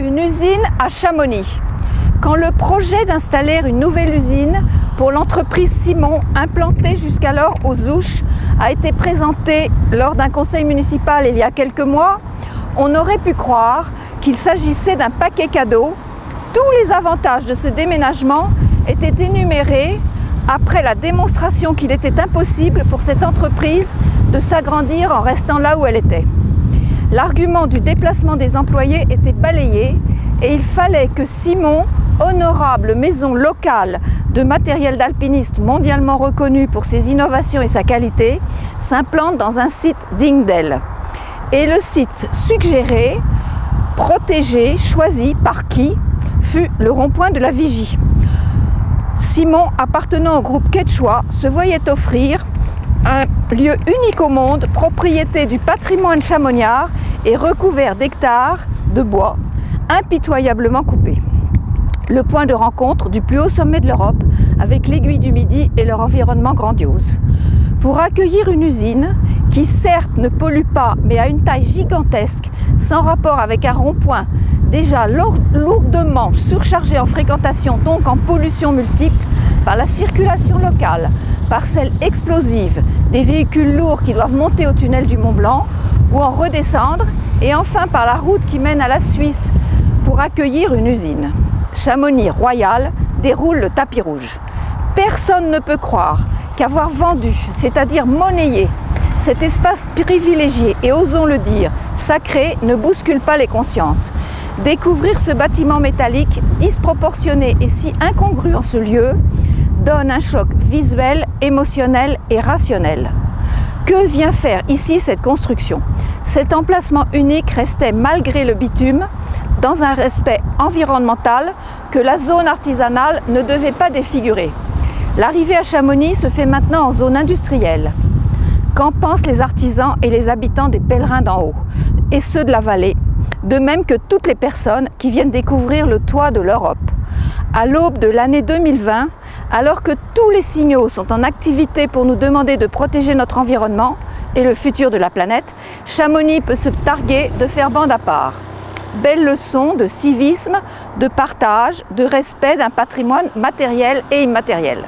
Une usine à Chamonix. Quand le projet d'installer une nouvelle usine pour l'entreprise Simon, implantée jusqu'alors aux Ouches, a été présenté lors d'un conseil municipal il y a quelques mois, on aurait pu croire qu'il s'agissait d'un paquet cadeau. Tous les avantages de ce déménagement étaient énumérés après la démonstration qu'il était impossible pour cette entreprise de s'agrandir en restant là où elle était. L'argument du déplacement des employés était balayé et il fallait que Simon, honorable maison locale de matériel d'alpiniste mondialement reconnue pour ses innovations et sa qualité, s'implante dans un site digne d'elle. Et le site suggéré, protégé, choisi par qui, fut le rond-point de la Vigie. Simon, appartenant au groupe Quechua, se voyait offrir un lieu unique au monde, propriété du patrimoine chamoniard et recouvert d'hectares de bois impitoyablement coupés. Le point de rencontre du plus haut sommet de l'Europe avec l'aiguille du Midi et leur environnement grandiose. Pour accueillir une usine qui certes ne pollue pas mais a une taille gigantesque sans rapport avec un rond-point déjà lourdement surchargé en fréquentation, donc en pollution multiple par la circulation locale, par celle explosive des véhicules lourds qui doivent monter au tunnel du Mont Blanc ou en redescendre, et enfin par la route qui mène à la Suisse pour accueillir une usine. Chamonix Royal déroule le tapis rouge. Personne ne peut croire qu'avoir vendu, c'est-à-dire monnayé, cet espace privilégié et, osons le dire, sacré, ne bouscule pas les consciences. Découvrir ce bâtiment métallique disproportionné et si incongru en ce lieu donne un choc visuel, émotionnel et rationnel. Que vient faire ici cette construction? Cet emplacement unique restait, malgré le bitume, dans un respect environnemental que la zone artisanale ne devait pas défigurer. L'arrivée à Chamonix se fait maintenant en zone industrielle. Qu'en pensent les artisans et les habitants des pèlerins d'en haut, et ceux de la vallée, de même que toutes les personnes qui viennent découvrir le toit de l'Europe? À l'aube de l'année 2020, alors que tous les signaux sont en activité pour nous demander de protéger notre environnement et le futur de la planète, Chamonix peut se targuer de faire bande à part. Belle leçon de civisme, de partage, de respect d'un patrimoine matériel et immatériel.